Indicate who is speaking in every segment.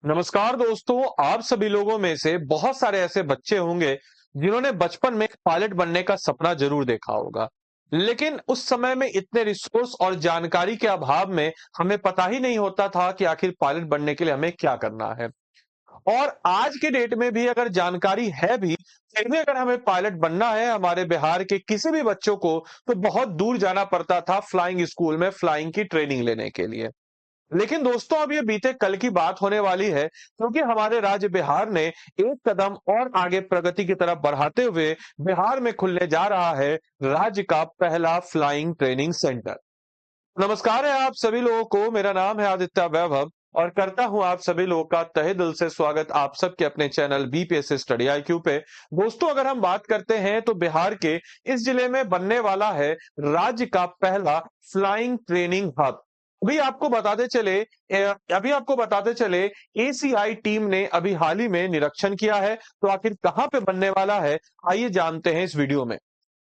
Speaker 1: नमस्कार दोस्तों, आप सभी लोगों में से बहुत सारे ऐसे बच्चे होंगे जिन्होंने बचपन में एक पायलट बनने का सपना जरूर देखा होगा। लेकिन उस समय में इतने रिसोर्स और जानकारी के अभाव में हमें पता ही नहीं होता था कि आखिर पायलट बनने के लिए हमें क्या करना है। और आज के डेट में भी अगर जानकारी है भी, फिर भी अगर हमें पायलट बनना है हमारे बिहार के किसी भी बच्चों को, तो बहुत दूर जाना पड़ता था फ्लाइंग स्कूल में फ्लाइंग की ट्रेनिंग लेने के लिए। लेकिन दोस्तों, अब ये बीते कल की बात होने वाली है, क्योंकि हमारे राज्य बिहार ने एक कदम और आगे प्रगति की तरफ बढ़ाते हुए बिहार में खुलने जा रहा है राज्य का पहला फ्लाइंग ट्रेनिंग सेंटर। नमस्कार है आप सभी लोगों को, मेरा नाम है आदित्य वैभव और करता हूं आप सभी लोगों का तहे दिल से स्वागत आप सबके अपने चैनल बीपीएससी स्टडी आईक्यू पे। दोस्तों, अगर हम बात करते हैं तो बिहार के इस जिले में बनने वाला है राज्य का पहला फ्लाइंग ट्रेनिंग हब। अभी आपको बताते चले अभी आपको बताते चले एसीआई टीम ने अभी हाल ही में निरीक्षण किया है, तो आखिर कहां पे बनने वाला है, आइए जानते हैं इस वीडियो में।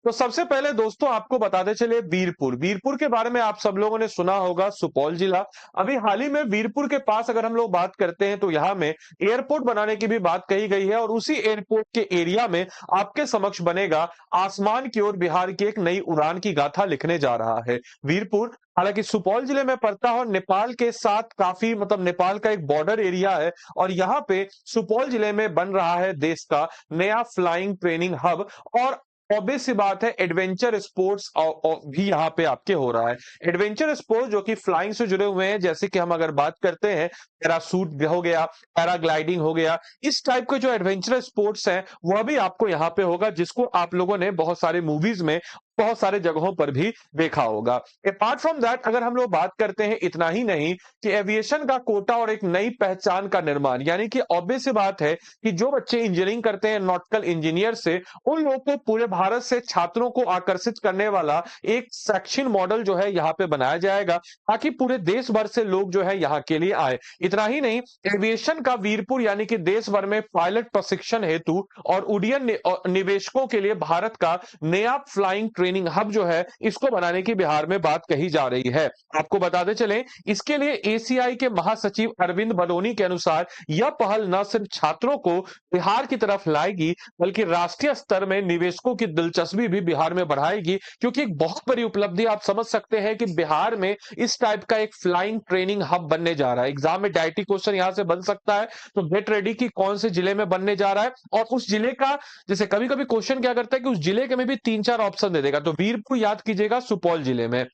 Speaker 1: तो सबसे पहले दोस्तों आपको बताते चले वीरपुर वीरपुर के बारे में आप सब लोगों ने सुना होगा, सुपौल जिला। अभी हाल ही में वीरपुर के पास अगर हम लोग बात करते हैं तो यहाँ में एयरपोर्ट बनाने की भी बात कही गई है, और उसी एयरपोर्ट के एरिया में आपके समक्ष बनेगा आसमान की ओर बिहार की एक नई उड़ान की गाथा लिखने जा रहा है वीरपुर। हालांकि सुपौल जिले में पड़ता है और नेपाल के साथ काफी नेपाल का एक बॉर्डर एरिया है, और यहाँ पे सुपौल जिले में बन रहा है देश का नया फ्लाइंग ट्रेनिंग हब। और ऑब्वियस सी बात है, एडवेंचर स्पोर्ट्स भी यहाँ पे आपके हो रहा है। एडवेंचर स्पोर्ट्स जो कि फ्लाइंग से जुड़े हुए हैं, जैसे कि हम अगर बात करते हैं पैरासूट हो गया, पैराग्लाइडिंग हो गया, इस टाइप के जो एडवेंचर स्पोर्ट्स हैं वह भी आपको यहाँ पे होगा, जिसको आप लोगों ने बहुत सारे मूवीज में बहुत सारे जगहों पर भी देखा होगा। अपार्ट फ्रॉम दैट अगर हम लोग बात करते हैं, इतना ही नहीं कि एविएशन का कोटा और एक नई पहचान का निर्माण, यानी कि ऑब्वियस सी बात है कि जो बच्चे इंजीनियरिंग करते हैं नॉटिकल इंजीनियर से, उन लोगों को पूरे भारत से छात्रों को आकर्षित करने वाला एक सेक्शन मॉडल जो है यहाँ पे बनाया जाएगा, ताकि पूरे देश भर से लोग जो है यहाँ के लिए आए। इतना ही नहीं, एविएशन का वीरपुर यानी कि देश भर में पायलट प्रशिक्षण हेतु और उड्डयन निवेशकों के लिए भारत का नया फ्लाइंग ट्रेनिंग हब जो है, इसको बनाने की बिहार में बात कही जा रही है। आपको बताते चलें, इसके लिए एसीआई के महासचिव अरविंद बडोनी के अनुसार यह पहल न सिर्फ छात्रों को बिहार की तरफ लाएगी, बल्कि राष्ट्रीय स्तर में निवेशकों की दिलचस्पी भी बिहार में बढ़ाएगी, क्योंकि एक बहुत बड़ी उपलब्धि आप समझ सकते हैं कि बिहार में इस टाइप का एक फ्लाइंग ट्रेनिंग हब बनने जा रहा है। एग्जाम में डायरेक्टली क्वेश्चन यहां से बन सकता है, तो गेट रेडी कि कौन से जिले में बनने जा रहा है, और उस जिले का, जैसे कभी कभी क्वेश्चन क्या करता है कि उस जिले के में भी तीन चार ऑप्शन दे देगा, तो वीरपुर याद कीजिएगा सुपौल जिले में।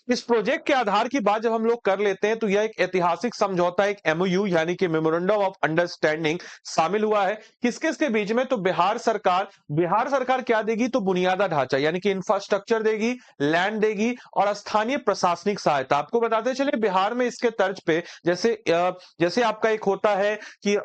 Speaker 1: इस प्रोजेक्ट के आधार की बात जब हम लोग कर लेते हैं, तो यह एक ऐतिहासिक समझौता, एक एमओयू यानी कि मेमोरेंडम ऑफ अंडरस्टैंडिंग शामिल हुआ है। किस किस के बीच में, तो बिहार सरकार क्या देगी, तो बुनियादा ढांचा यानी कि इंफ्रास्ट्रक्चर देगी, लैंड देगी और स्थानीय प्रशासनिक सहायता। आपको बताते चले, बिहार में इसके तर्ज पे जैसे आपका एक होता है कि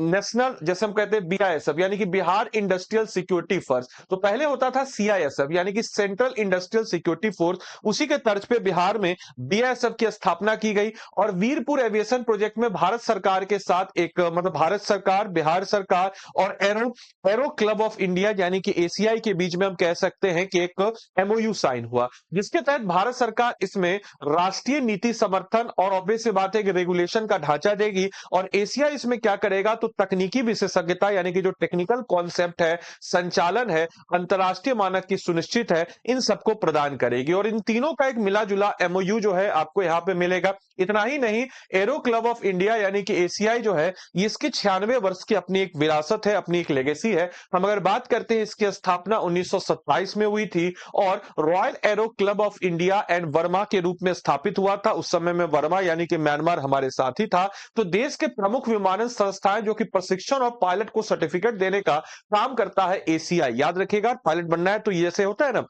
Speaker 1: नेशनल, जैसे हम कहते हैं बीआईएसएफ यानी कि बिहार इंडस्ट्रियल सिक्योरिटी फोर्स, तो पहले होता था सीआईएसएफ यानी कि सेंट्रल इंडस्ट्रियल सिक्योरिटी फोर्स। उसी के तर्ज पे बिहार में बीएसएफ की स्थापना की गई, और वीरपुर एविएशन प्रोजेक्ट में भारत सरकार के साथ एक भारत सरकार, बिहार सरकार और एरो क्लब ऑफ इंडिया यानी कि एसीआई के बीच में हम कह सकते हैं कि एक एमओयू साइन हुआ, जिसके तहत भारत सरकार इसमें राष्ट्रीय नीति समर्थन और ऑब्वियस सी बात है कि रेगुलेशन का ढांचा देगी, और एसीआई इसमें क्या करेगा, तो तकनीकी विशेषज्ञता यानी कि जो टेक्निकल कॉन्सेप्ट है, संचालन है, अंतरराष्ट्रीय मानक की सुनिश्चित है, इन सबको प्रदान करेगी। और इन तीनों का एक मिला जुला एमओयू जो है आपको यहाँ पे मिलेगा। इतना ही नहीं, एरो क्लब ऑफ इंडिया यानी कि एसीआई जो है, इसकी 96 वर्ष की अपनी एक विरासत है, अपनी एक लेगेसी है। हम अगर बात करते हैं, इसकी स्थापना 1927 में हुई थी और royal arrow club of India and Verma के रूप में स्थापित हुआ था। उस समय में वर्मा यानी कि म्यांमार हमारे साथ ही था। तो देश के प्रमुख विमानन संस्थाएं जो कि प्रशिक्षण और पायलट को सर्टिफिकेट देने का काम करता है एसीआई। याद रखिएगा, पायलट बनना है तो ये से होता है ना,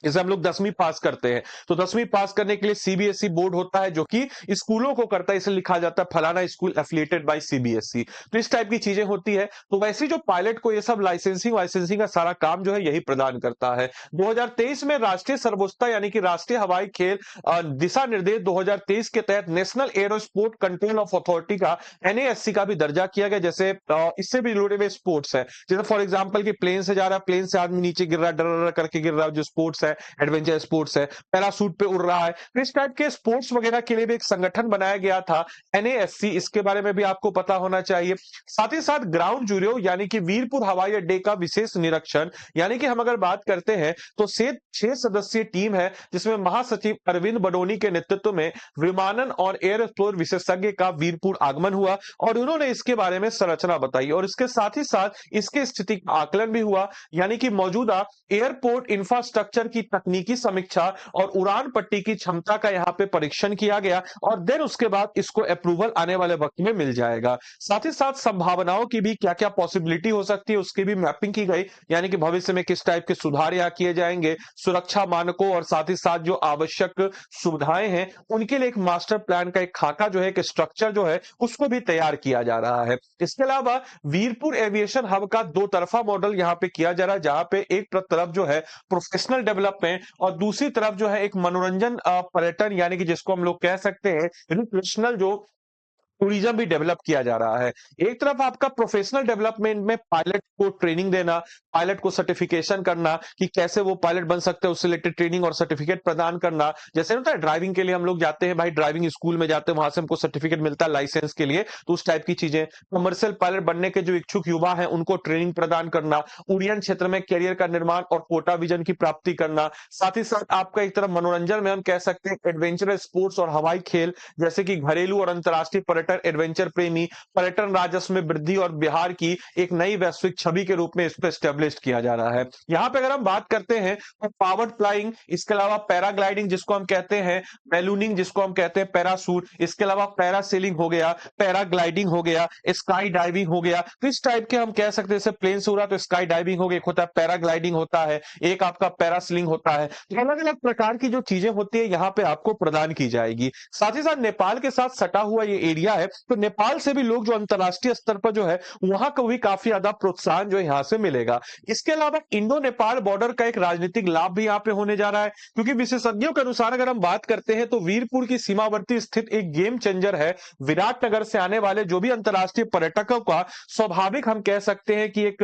Speaker 1: जैसे हम लोग 10वीं पास करते हैं, तो 10वीं पास करने के लिए सीबीएसई बोर्ड होता है जो कि स्कूलों को करता है, इसे लिखा जाता है फलाना स्कूल एफिलिएटेड बाय सीबीएसई। तो इस टाइप की चीजें होती है। तो वैसे जो पायलट को ये सब लाइसेंसिंग का सारा काम जो है यही प्रदान करता है। 2023 में राष्ट्रीय सर्वोच्चता यानी कि राष्ट्रीय हवाई खेल दिशा निर्देश 2023 के तहत नेशनल एरोस्पोर्ट कंट्रोल ऑफ अथॉरिटी का एनएएससी का भी दर्जा किया गया। जैसे इससे भी रिलेटेड स्पोर्ट्स है, जैसे फॉर एग्जाम्पल की प्लेन से जा रहा है, प्लेन से आदमी नीचे गिर रहा है, डर करके गिर रहा है, जो स्पोर्ट्स है है, एडवेंचर स्पोर्ट्स है, पैराशूट पे उड़ रहा है। तो इस टाइप के स्पोर्ट्स वगैरह के लिए भी एक संगठन बनाया गया था, एनएएससी, इसके बारे में भी आपको पता होना चाहिए। साथ ही साथ ग्राउंड जीरो यानी कि वीरपुर हवाई अड्डे का विशेष निरीक्षण, यानी कि हम अगर बात करते हैं तो से 6 सदस्यीय टीम है जिसमें महासचिव अरविंद बडोनी के नेतृत्व में विमानन और एयरफोर्स विशेषज्ञ का वीरपुर आगमन हुआ और उन्होंने इसके बारे में संरचना बताई और इसके साथ ही साथ इसके स्थिति का आकलन भी हुआ, यानी कि मौजूदा एयरपोर्ट इंफ्रास्ट्रक्चर की तकनीकी समीक्षा और उड़ान पट्टी की क्षमता का यहाँ पे परीक्षण किया गया और देन उसके बाद इसको अप्रूवल आने वाले वक्त में मिल जाएगा। साथ ही साथ संभावनाओं की भी क्या क्या पॉसिबिलिटी हो सकती है उसकी भी मैपिंग की गई, यानी कि भविष्य में किस टाइप के सुधार यहाँ किए जाएंगे, सुरक्षा मानकों और साथ ही साथ जो आवश्यक सुविधाएं हैं उनके लिए एक मास्टर प्लान का एक खाका जो है, एक स्ट्रक्चर जो है उसको भी तैयार किया जा रहा है। इसके अलावा वीरपुर एविएशन हब का दो तरफा मॉडल यहाँ पे किया जा रहा है, जहां पे एक तरफ जो है प्रोफेशनल डेवलपमेंट और दूसरी तरफ जो है एक मनोरंजन पर्यटन, यानी कि जिसको हम लोग कह सकते हैं रिक्रिएशनल जो टूरिज्म भी डेवलप किया जा रहा है। एक तरफ आपका प्रोफेशनल डेवलपमेंट में पायलट को ट्रेनिंग देना, पायलट को सर्टिफिकेशन करना कि कैसे वो पायलट बन सकते हैं, उससे रिलेटेड ट्रेनिंग और सर्टिफिकेट प्रदान करना। जैसे होता है ड्राइविंग के लिए हम लोग जाते हैं भाई, ड्राइविंग स्कूल में जाते हैं, वहां से हमको सर्टिफिकेट मिलता है लाइसेंस के लिए, तो उस टाइप की चीजें। कमर्शियल पायलट बनने के जो इच्छुक युवा हैं उनको ट्रेनिंग प्रदान करना, उड़ियन क्षेत्र में कैरियर का निर्माण और कोटा विजन की प्राप्ति करना। साथ ही साथ आपका एक तरफ मनोरंजन में हम कह सकते हैं एडवेंचरस स्पोर्ट्स और हवाई खेल, जैसे कि घरेलू और अंतर्राष्ट्रीय पर्यटन, एडवेंचर प्रेमी, पर्यटन राजस्व में वृद्धि और बिहार की एक नई वैश्विक छवि के रूप में इसको एस्टेब्लिश किया जा रहा है। यहाँ पे अगर हम बात करते हैं तो पावर्ड फ्लाइंग, इसके अलावा पैराग्लाइडिंग जिसको हम कहते हैं, बैलूनिंग जिसको हम कहते हैं, पैरासूट, इसके अलावा पैरासेलिंग हो गया, पैराग्लाइडिंग हो गया, स्काई डाइविंग हो गया। तो इस टाइप के हम कह सकते हैं, जैसे प्लेन से उड़ा तो स्काई डाइविंग हो गया, एक होता है पैराग्लाइडिंग होता है, एक आपका पैरासेलिंग होता है। तो अलग अलग प्रकार की जो चीजें होती है यहाँ पे आपको प्रदान की जाएगी। साथ ही साथ नेपाल के साथ सटा हुआ ये एरिया है, तो नेपाल से भी लोग जो अंतरराष्ट्रीय स्तर पर जो है वहां को भी काफी ज्यादा प्रोत्साहन जो यहाँ से मिलेगा। इसके अलावा इंडो नेपाल बॉर्डर का एक राजनीतिक लाभ भी यहाँ पे होने जा रहा है, क्योंकि विशेषज्ञों के अनुसार अगर हम बात करते हैं तो वीरपुर की सीमावर्ती स्थित एक गेम चेंजर है। विराटनगर से आने वाले जो भी अंतरराष्ट्रीय पर्यटकों का स्वाभाविक हम कह सकते हैं कि एक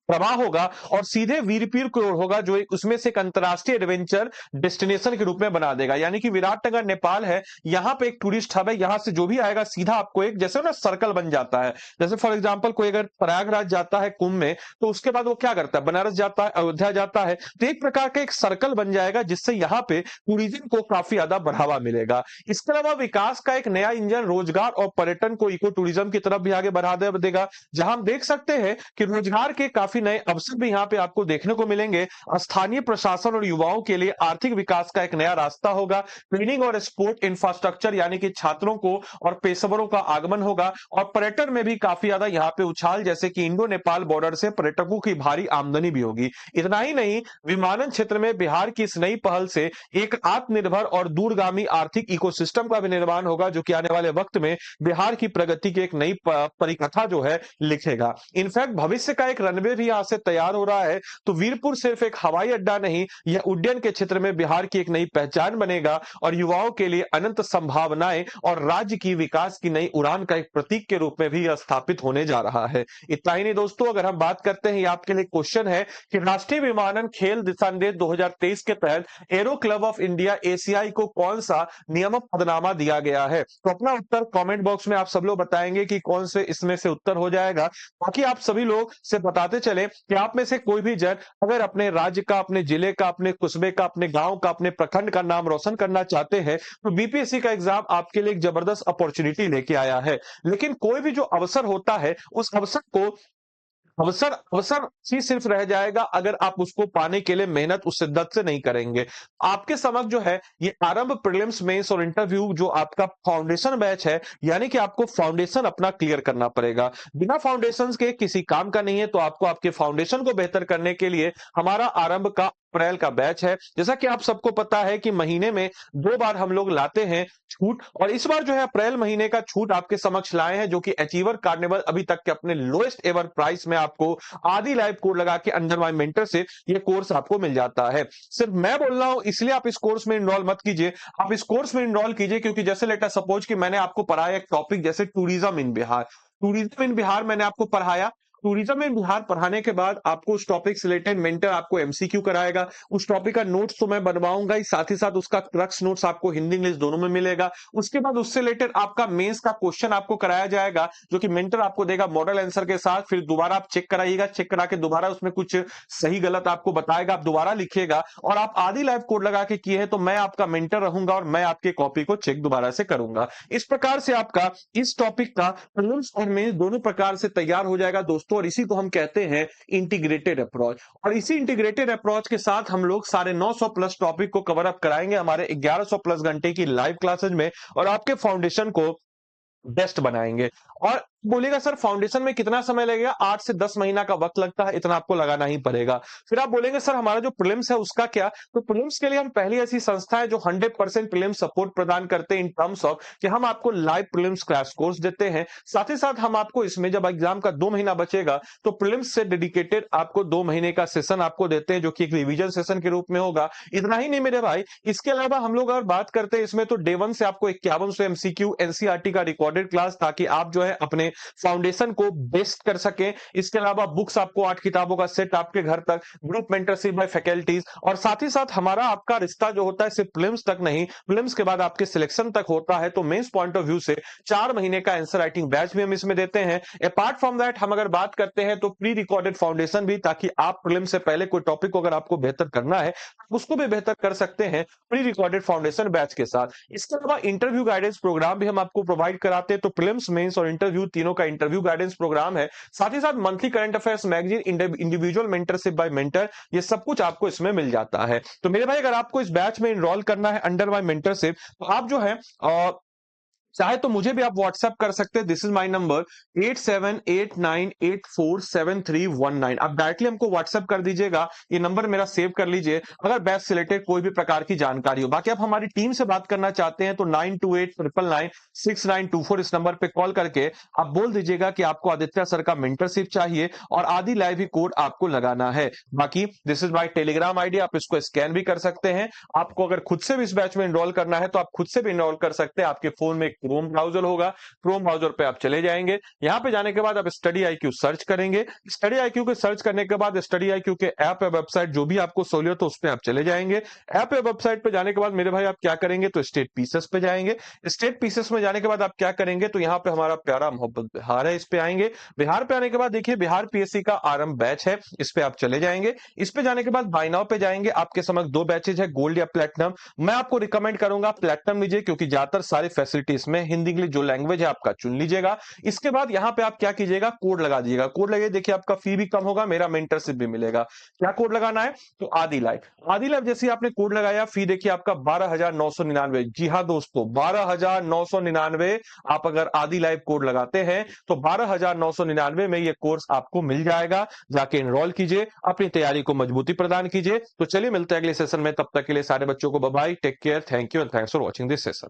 Speaker 1: प्रवाह होगा और सीधे वीरपुर की ओर होगा, जो एक उसमें से एक अंतरराष्ट्रीय एडवेंचर डेस्टिनेशन के रूप में बना देगा। यानी कि विराटनगर नेपाल है, यहाँ पे एक टूरिस्ट हब है, यहाँ से जो भी आएगा सीधा आपको एक जैसे ना सर्कल बन जाता है। जैसे फॉर एग्जांपल कोई अगर प्रयागराज जाता है कुंभ में, तो उसके बाद वो क्या करता है, बनारस जाता है, अयोध्या जाता है, तो एक प्रकार का एक सर्कल बन जाएगा जिससे यहाँ पे टूरिज्म को काफी ज्यादा बढ़ावा मिलेगा। इसके अलावा विकास का एक नया इंजन रोजगार और पर्यटन को इको टूरिज्म की तरफ भी आगे बढ़ा देगा, जहां हम देख सकते हैं कि रोजगार के काफी नए अवसर भी यहाँ पे आपको देखने को मिलेंगे। स्थानीय प्रशासन और युवाओं के लिए आर्थिक विकास का एक नया रास्ता होगा। ट्रेनिंग और स्पोर्ट इंफ्रास्ट्रक्चर यानी कि छात्रों को और पेशेवरों का आगमन होगा और पर्यटन में भी काफी ज्यादा यहाँ पे उछाल, जैसे कि इंडो नेपाल बॉर्डर से पर्यटकों की भारी आमदनी भी होगी। इतना ही नहीं, विमानन क्षेत्र में बिहार की इस नई पहल से एक आत्मनिर्भर और दूरगामी आर्थिक इकोसिस्टम का भी निर्माण होगा, जो कि आने वाले वक्त में बिहार की प्रगति की एक नई परिकथा जो है लिखेगा। इनफैक्ट भविष्य का एक रनवे भी यहाँ से तैयार हो रहा है। तो वीरपुर सिर्फ एक हवाई अड्डा नहीं, यह उड्डयन के क्षेत्र में बिहार की एक नई पहचान बनेगा और युवाओं के लिए अनंत संभावनाएं और राज्य की विकास की नई उड़ान का एक प्रतीक के रूप में भी यह स्थापित होने जा रहा है। इतना ही नहीं दोस्तों, अगर हम बात करते हैं, आपके लिए क्वेश्चन है कि राष्ट्रीय विमानन खेल दिशा निर्देश 2023 के तहत arrow club of India ACI को कौन सा नियामक पदनामा दिया गया है? तो अपना उत्तर कमेंट बॉक्स में आप सब लोग बताएंगे कि कौन से इसमें से उत्तर हो जाएगा, ताकि आप सभी लोग से बताते चले कि आप में से कोई भी जन अगर अपने राज्य का, अपने जिले का, अपने कुस्बे का, अपने गांव का, अपने प्रखंड का नाम रोशन करना चाहते हैं, तो बीपीएससी का एग्जाम आपके लिए एक जबरदस्त अपॉर्चुनिटी लेके आया है। लेकिन कोई भी जो अवसर होता है, उस अवसर को अवसर अवसर ही सिर्फ रह जाएगा अगर आप उसको पाने के लिए मेहनत उस शिद्दत से नहीं करेंगे। आपके समक्ष जो है ये आरंभ प्रीलिम्स, मेंस और इंटरव्यू जो आपका फाउंडेशन बैच है, यानी कि आपको फाउंडेशन अपना क्लियर करना पड़ेगा। बिना फाउंडेशन के किसी काम का नहीं है, तो आपको आपके फाउंडेशन को बेहतर करने के लिए हमारा आरंभ का अप्रैल का बैच है। जैसा कि आप सबको पता है कि महीने में 2 बार हम लोग लाते हैं छूट, और इस बार जो है अप्रैल महीने का छूट आपके समक्ष लाए हैं, जो कि अचीवर कार्निवल अभी तक के अपने लोएस्ट एवर प्राइस में आपको आदि लाइव कोड लगा के अंडर माय मेंटरशिप ये कोर्स आपको मिल जाता है। सिर्फ मैं बोल रहा हूं इसलिए आप इस कोर्स में इनरोल मत कीजिए, आप इस कोर्स में इनरोल कीजिए, क्योंकि जैसे लेटर सपोज कि मैंने आपको पढ़ाया एक टॉपिक जैसे tourism in Bihar, tourism in Bihar मैंने आपको पढ़ाया, टूरिज्म इन बिहार पढ़ाने के बाद आपको उस टॉपिक से रिलेटेड मेंटर आपको एमसीक्यू कराएगा। उस टॉपिक का नोट्स तो मैं बनवाऊंगा ही, साथ ही साथ उसका क्रक्स नोट्स आपको हिंदी इंग्लिश दोनों में मिलेगा। उसके बाद उससे रिलेटेड आपका मेंस का क्वेश्चन आपको कराया जाएगा, जो कि मेंटर आपको देगा मॉडल आंसर के साथ। फिर दोबारा आप चेक कराइएगा, चेक करा के दोबारा उसमें कुछ सही गलत आपको बताएगा, आप दोबारा लिखिएगा। और आप आदि लाइव कोड लगा के किए हैं तो मैं आपका मेंटर रहूंगा और मैं आपके कॉपी को चेक दोबारा से करूंगा। इस प्रकार से आपका इस टॉपिक का प्रीलिम्स और मेंस दोनों प्रकार से तैयार हो जाएगा दोस्तों, और इसी को हम कहते हैं इंटीग्रेटेड अप्रोच। और इसी इंटीग्रेटेड अप्रोच के साथ हम लोग 950 प्लस टॉपिक को कवर अप कराएंगे हमारे 1100 प्लस घंटे की लाइव क्लासेज में, और आपके फाउंडेशन को बेस्ट बनाएंगे। और बोलेगा सर फाउंडेशन में कितना समय लगेगा? 8 से 10 महीना का वक्त लगता है, इतना आपको लगाना ही पड़ेगा। फिर आप बोलेंगे सर हमारा जो प्रीलिम्स है उसका क्या? तो प्रीलिम्स के लिए हम पहली ऐसी संस्था है जो 100% प्रीलिम्स सपोर्ट प्रदान करते हैं इन टर्म्स ऑफ कि हम आपको लाइव प्रीलिम्स क्रैश कोर्स देते हैं। साथ ही साथ हम आपको इसमें जब एग्जाम का 2 महीना बचेगा तो प्रीलिम्स से डेडिकेटेड आपको 2 महीने का सेशन आपको देते हैं, जो कि एक रिवीजन सेशन के रूप में होगा। इतना ही नहीं मेरे भाई, इसके अलावा हम लोग अगर बात करते हैं इसमें तो डे 1 से आपको 5100 एमसीक्यू एनसीईआरटी का रिकॉर्डेड क्लास, ताकि आप जो है अपने फाउंडेशन को बेस्ट कर सके। इसके अलावा बुक्स आपको 8 किताबों का सेट आपके घर तक, ग्रुप मेंटरशिप बाय फैकल्टीज, और साथ ही साथ हमारा आपका रिश्ता जो होता है सिर्फ प्रीलिम्स तक नहीं, प्रीलिम्स के बाद आपके सिलेक्शन तक होता है। तो मेंस पॉइंट ऑफ व्यू से 4 महीने का आंसर राइटिंग बैच भी हम इसमें देते हैं। अपार्ट फ्रॉम दैट हम अगर बात करते हैं तो प्री रिकॉर्डेड फाउंडेशन भी, ताकि आप प्रीलिम्स से पहले कोई टॉपिक को अगर आपको बेहतर करना है उसको भी बेहतर कर सकते हैं प्री रिकॉर्डेड फाउंडेशन बैच के साथ। इसके अलावा इंटरव्यू गाइडेंस प्रोग्राम भी हम आपको प्रोवाइड कराते हैं। तो प्रीलिम्स, मेंस और इंटरव्यू तीनों का इंटरव्यू गाइडेंस प्रोग्राम है। साथ ही साथ monthly current affairs magazine, individual mentorship by mentor, ये सब कुछ आपको इसमें मिल जाता है। तो मेरे भाई अगर आपको इस बैच में इनरोल करना है अंडर माय मेंटरशिप, तो आप जो है चाहे तो मुझे भी आप व्हाट्सएप कर सकते हैं। This is my number 8789847319। आप डायरेक्टली हमको व्हाट्सएप कर दीजिएगा, ये नंबर मेरा सेव कर लीजिए अगर बैच से रिलेटेड कोई भी प्रकार की जानकारी हो। बाकी आप हमारी टीम से बात करना चाहते हैं तो 9289996924 इस नंबर पे कॉल करके आप बोल दीजिएगा कि आपको आदित्य सर का मेंटरशिप चाहिए और आदि लाइव ही कोड आपको लगाना है। बाकी this is my Telegram ID, आप इसको स्कैन भी कर सकते हैं। आपको अगर खुद से भी इस बैच में इनरोल करना है तो आप खुद से भी इनरोल कर सकते हैं। आपके फोन में क्रोम ब्राउजर होगा, क्रोम ब्राउजर पे आप चले जाएंगे। यहां पे जाने के बाद आप स्टडी आईक्यू सर्च करेंगे। स्टडी आईक्यू के सर्च करने के बाद स्टडी आईक्यू के ऐप या वेबसाइट जो भी आपको सहूलियत हो उस पे आप चले जाएंगे। ऐप या वेबसाइट पे जाने के बाद मेरे भाई आप क्या करेंगे तो स्टेट पीसेस पे जाएंगे। स्टेट पीसेस में जाने के बाद आप क्या करेंगे तो यहाँ पे हमारा प्यारा मोहब्बत बिहार है, इस पे आएंगे। बिहार पे आने के बाद देखिए बिहार पीएससी का आरंभ बैच है, इस पे आप चले जाएंगे। इस पे जाने के बाद बाय नाउ पे जाएंगे। आपके समझ 2 बैचेज है, गोल्ड या प्लेटिनम। मैं आपको रिकमेंड करूंगा प्लेटिनम लीजिए, क्योंकि ज्यादातर सारी फैसिलिटीज में हिंदी इंग्लिश जो लैंग्वेज है आपका चुन लीजिएगा। इसके बाद यहां पे आप क्या कीजिएगा, कोड लगा दीजिएगा। कोड लगे देखिए आपका फी भी कम होगा, मेरा मेंटरशिप भी मिलेगा। क्या कोड लगाना है तो आदि लाइव। आदि लाइव जैसे आपने कोड लगाया, फी देखिए आपका 12,999। जी हाँ दोस्तों, 12,999। आप अगर आदि लाइव कोड लगाते हैं तो 12,999 में ये कोर्स आपको मिल जाएगा। जाके एनरोल कीजिए, अपनी तैयारी को मजबूती प्रदान कीजिए। तो चलिए मिलते हैं अगले सेशन में, तब तक के लिए सारे बच्चों को bye bye, take care, thank you and thanks for watching this session.